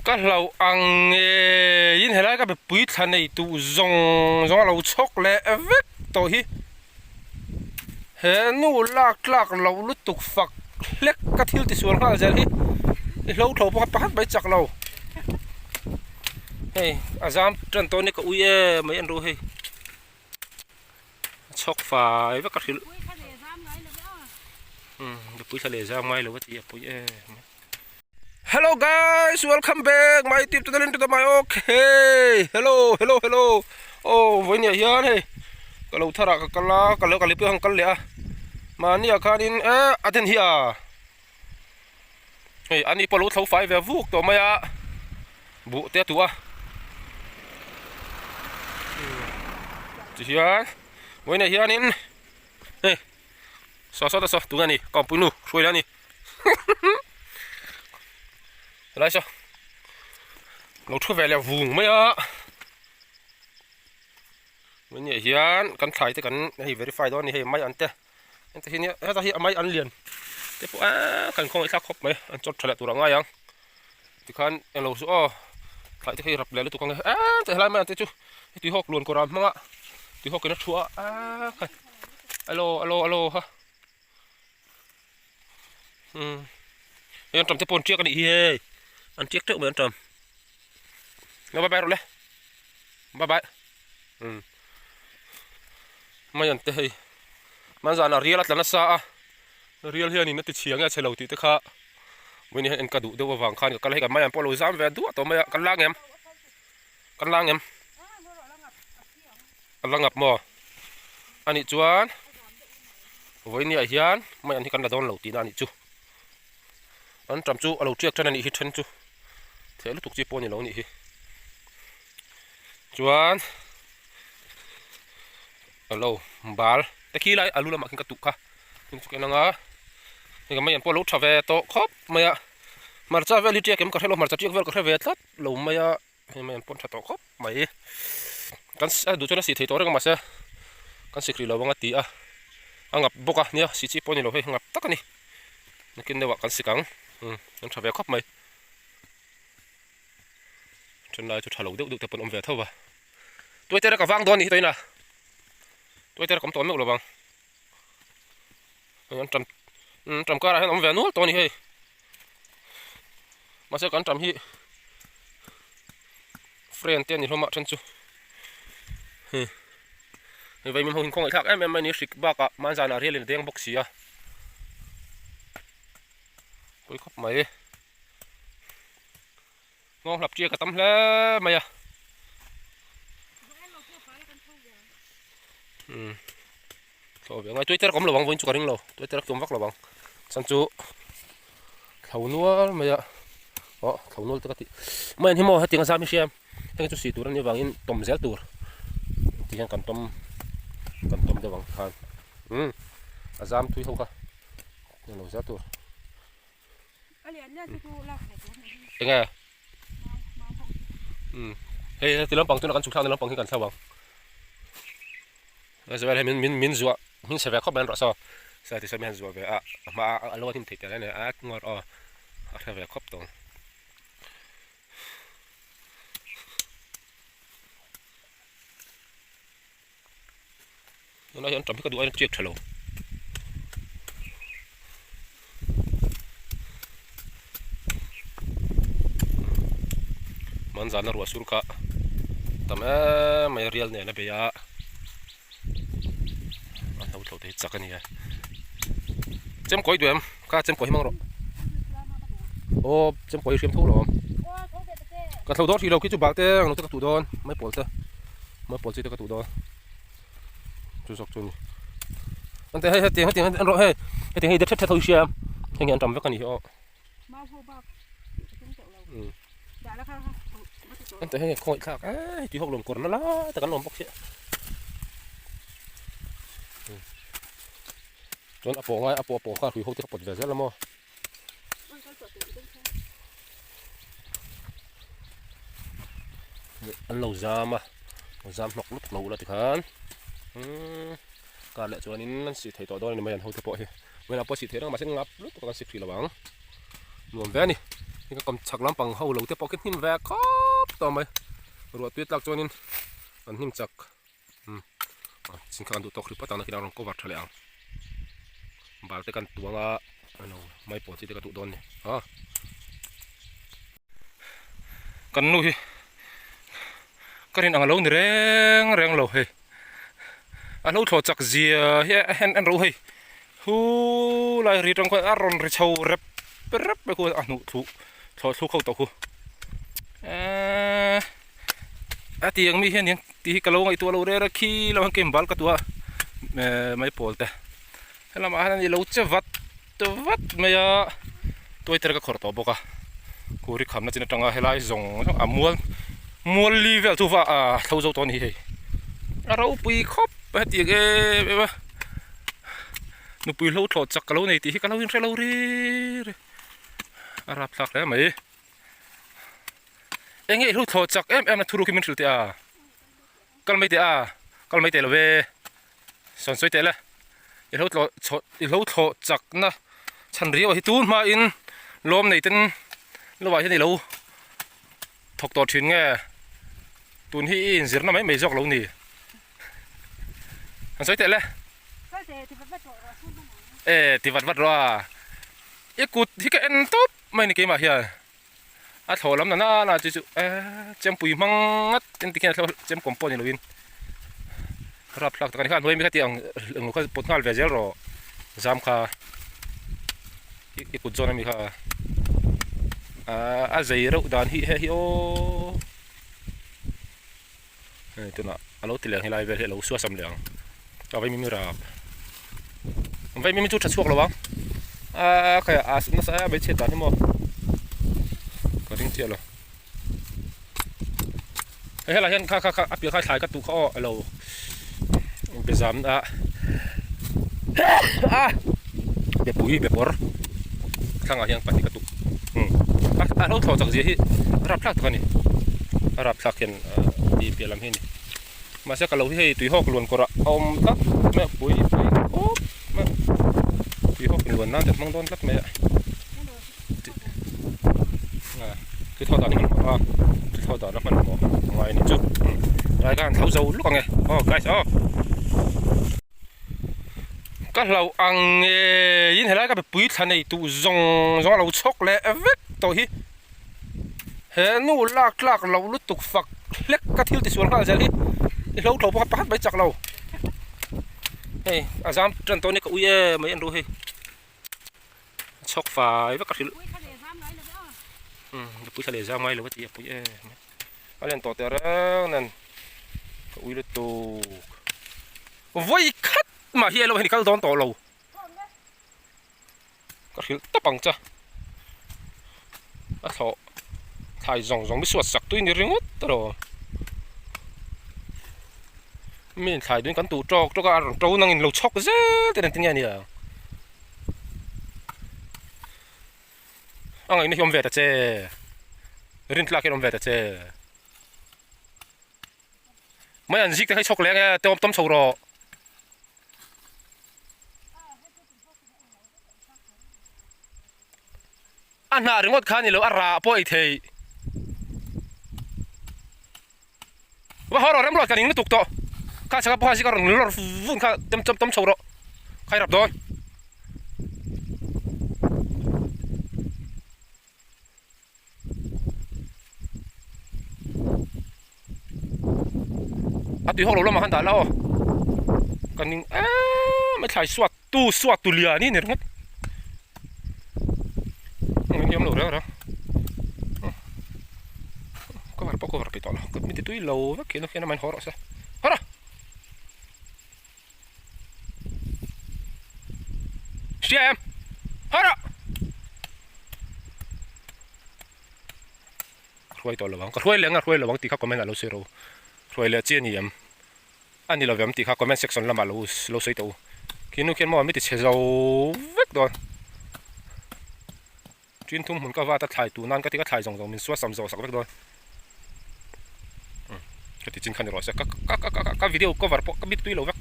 ก็เราอังยินเห็นแล้วก็แบบปุ๋ยทันในตู้จงเราชกเลยเวกตัวฮีเห็นนู่ลากเราลุตุกฝักเล็กกระทิลที่สวนข้าวเจอฮีเราถูกพัดไปจากเราเฮ้ยอาจารย์จันตัวนี้ก็อุ้ยไม่ยันรู้เฮ้ยชกฝ่ายเวกกระทิลเดี๋ยวปุ๋ยทะเลจะไม่หรือว่าที่ปุ๋ยHello guys, welcome back my tip to the link to the my okay. Hello. Oh, với nhà hiền hey. Cái lâu thara cái lâu cái lipi hàng cái lẽ. Mà nia cái in aten hiya. Hey, anh đi bao lâu thấu phải về vuốt tổ mày à. Bộ té tua. Chị hiền. Với nhà hiền in. Hey. Sao tụi anh đi, còn bún nu, xuôi ra đi. Lại sao? Nó thu về là vùng mấy á. Mình nhảy hiền, cắn thải thì cắn này verify đó này máy ăn thế. Anh thấy nhá, ta hiện máy ăn liền. Thế phụ cắn không ai khác khóc mấy, ăn chốt trở lại tụi ngay ăn. Thì khán em lâu số thải thì khi rập lại tụi con này. Thế lại máy ăn thế chú. Tụi hốc luôn có làm không ạ? Tụi hốc cái nó chua. Alo ha. Em trồng thế pôn chia cái đi hi. Ăn chiếc trước mới ăn trầm. Nó bye rồi đấy. Bye. Mày ăn tê. Mà giờ nó riêng là nó xa. Nó riêng hiền nó tự chiang nghe chơi lâu tí tức khá. Bây giờ anh cả đủ đâu vàng khan cái này cái mày ăn polo giam về đủ tao mày ăn lang em. Ăn lang em. Ăn lang ngập mò. Anh đi chuan. Với nhà hiền mày ăn thì cần là đòn lâu tí anh đi chu. Anh trầm chu lâu chiếc cho nên đi hít chân chu. Thế lúc tục chỉ pon như lâu nhỉ, chuan, alo, bal,แต่ขี้ไรอาลูละมาขึ้นกระตุกค่ะขึ้นสุกนังอ่ะนี่ก็ไม่ยันพอลูกชาวเวโตครบไม่อะมาจากเวลิเจียเก็มก็ให้เรามาจากเจียเวลก็ให้เวทัดเราไม่อะไม่ยันพอนชาโตครบไม่กันดูจนสิเทตัวเรื่องมาเสียกันสิครีเราบังตีอ่ะงับบกอ่ะเนี่ยสิจีปนนี่เราให้งับตักนี่นี่กินได้ว่ากันสิกังกันชาวเวครบไม่ฉันเลยจะถลุดึกแต่ปนอมเวทเท่าไหร่ตัวเจ้าก็วางตัวนี้ตัวน่ะตัวเจ้าก็ตัวไม่หรอกบังงั้นจำก็อะไรให้อมเวนู้ตัวนี้เฮ้ยมาเสียกันจำฮีเฟรนเตียนนี่เรามาฉันจูเฮ้ยไปมีห้องหินคงไอ้ทักไม่นี่สิกบ้ากับมันจะน่าเรียนเตียงบ็อกซี่อ่ะไปครบไหมงอหลับเจียกับตั้มแล้วไหมอ่ะโถ่เดี๋ยวไงตัวเจ้าก็ไม่ระวังวิ่งจุกกระดิ่งเราตัวเจ้าก็วักระวังสันจุเท่านัวไหมอ่ะเท่านัวตัวกติไม่เห็นหม้อให้ตีกันซ้ำไม่เชื่อมตั้งจุดสี่ตัวนั้นนี่วางอินต้มเซลตัวที่ยังกันต้มเดี๋ยววางทานอาจารย์ทุยเขาค่ะยังเราเซลตัวยังไงเฮ้ยตีล้อมปังตัวนั้นกันชุกเท่าตีล้อมปังที่กันเท่าบังแล้วจะไปให้มินจัวมินเสวะเข้าไปรอซอใช่ที่จะมินจัวไปมาล้อทิมติดอะไรเนี่ยงอดเสวะเข้าตรงแล้วยังจำพี่ก็ดูไอ้เจี๊ยบเฉลวมันจะน่ารัวสุดค่ะแต่ไม่เรียลเนี่ยนะเบียร์เราได้จักกันเนี่ยเจ้าก้อยด้วยมั้ยข้าเจ้าก้อยมั่งหรอโอ้เจ้าก้อยเชื่อมทุ่งหรอก็เราโดนที่เราคิดจุบักเต้เราจะกระตุกโดนไม่ปวดเต้ไม่ปวดสิจะกระตุกโดนจุดสกจุนอันแต่ให้เตียงรอให้เตียงให้เด็ดเท่าเชื่อมให้เงินจำไว้กันนี่อ๋ออันแต่ให้คอยข้าวจีหกลมกดนั่นละแต่กันลมปกเสียจนอโปง่ายอโปข้าวคุยหกที่เขาปวดเสียแล้วมั้งอันเราจามหลอกลุกเราละติกันการเละจวนนี้นั่นสิเทตัวโดนนี่ไม่ยันหัวที่ปอยเวลาปอยสิเทต้องมาเส้นงับลุกตัวกันสิบสี่ระวังรวมแว่นี่ นี่ก็กำชักล้ำปังเฮาเหลาเตะปอกขึ้นหิมแวกครับต่อไหมรัวตัวตักจวนินอันหิมจักสิ่งการดูตกหรือปะตอนนั้นคิดเอาลงก็วัดทะเลอ่างบาลเตกันตัวงะไม่ปวดที่เตกันตุโดนเนี่ยกันนู่นก็เรียนอ่างเหลานี่แรงเหลาเฮ้ยอ่างเหลาถอดจากเสียเฮ้ยเห็นอันรู้เฮ้ยฮู้ไล่รีตรงคนอารมณ์ริชาวเร็บไปกูอ่ะหนูถูกถอดทุกเข้าตัวกูตียังมีเห็นยังตีกะโหลกไอตัวเราเรื่องขี้เราหังเกมบอลกับตัวไม่ปวดแต่แล้วมาอันนี้เราจะวัดไม่อะตัวไอเตอร์ก็ขอตัวบอกอะกูริคำนั่นจะตั้งให้ไล่ส่งมัวลีเวลตัวเท่าเจ้าตัวนี้เราปุยครบไปตีเอ๋นูปุยเราถอดจากกะโหลกนี่ตีกะโหลกยังใช้เราเรื่องรับสักแล้วไหมเอ็งไอ้ลูกถอดจากน่ะทุรุกิมันสุดที่ก็ไม่ได้เลยเว้ยสนใจแต่ละไอ้ลูกถอดจากนะฉันเรียกว่าที่ตูนมาอินลมในตันระหว่างที่นี่เราถกตัวถึงไงตูนที่อินเสียน้ำไม่จอกเรานี่สนใจแต่ละที่วัดรอไอ้กูที่ก็เอ็นท็อปไม่ในเกมมาเฮียถอดล้ำน่าจะเจมปุ๋ยมังงัดเจมติกันแล้วเจมคอมโพนี่เราวินรับหลักตะการข้านเฮ้ยมีแค่ที่เราก็ปวดงานเวเจอร์รอจามค่ะอีกุดจอนะมีค่ะใจเราด่านฮิเฮฮิโอตัวน่ะเราติดเหลืองให้ไล่เวลเราสู้สำเหลืองเอาไว้มีรับไว้มีจุดชัดช่วงหรอวะkayak asma saya baca tadi mau kering dia loh lah yang kakak api kai thai ka tu kho lo bezam be pui be por thang yang pati ka tu lo tho jak ji hi rap thak kan ni rap thak ken di pialam hi ni masa kalau hi tui hok luan kora om tak me pui oh tui hok luan na det mang don lat meคือทอดตอนนี้มันคือทอดตอนนั้นมันบอกไงนี่จุดรายการเท่าเจ้าลูกไงไกลซะก็เราอังยินเห็นแล้วก็ไปปุ๋ยทันในตู้จงเราชกเลยเวกตัวฮีเห็นนู่นลากเราลุตุกฝักเล็กกระทิ้งที่สวนข้างเจลี่เราถอดพัดไปจากเราเฮ้ยอาจารย์จนตัวนี้ก็อุ้ยไม่เอ็นรู้เฮ้ยชกฝ่ายเวกกระทิ้งปุ๋ยทะเลจะไม่หรือว่าที่ปุ๋ยอะไรต่อแต่เรื่องนั้นก็อุ้ยเลยตัวไว้คัดมาเฮียเราเห็นเขาโดนต่อเราก็คือตะปังจ้ะอ่ะเขาถ่ายส่งไม่สวดสักตัวนี้เรื่องวัดตลอดไม่ถ่ายด้วยกันตู่จอกก็อารมณ์เรานั่งเราช็อกเจ๊แต่นั่นที่เนี่ยอันนี้ยอมเวทเจรินทลากยอมเวทเจไม่อันซิกแต่ให้ช็อกแรงไงต้มชาวรออันน่าเรื่องวัดขานี่เราอาราป่วยเทยว่าเขาเราเริ่มรอดกันยังไม่ถูกต่อข้าชักพ่อสิการหนุนรถฟุ้งข้าต้มชาวรอใครรับโดนตีห้องเรามาหันตาเรากันนี่ไม่ใช่สวัสดุเลียนี่เนี่ยงั้นมันยอมหลุดแล้วก็มาปอกก็มาไปต่อแล้วก็มีตัวเราว่าเกี่ยวกับมันหัวเราะซะฮะเสียมฮะรวยตัวระวังก็รวยเลี้ยงรวยระวังตีข้าวก็ไม่น่าเราเสียเรารวยเลี้ยเจียนี่ยมอันนี้เราแบบตีข้าวคอมเมนต์เซ็กชันละมาเราใส่ตัวคิดนู่นคิดมั่วไม่ติดเชื้อเราเวกโดนจีนทุ่มหุ่นก็ว่าถ้าถ่ายตัวนั้นก็ที่ก็ถ่ายส่งมันสวดซ้ำสักเวกโดนก็ที่จีนขันรอสักก็วิดีโอก็วาร์ปก็บิดตัวเราเวก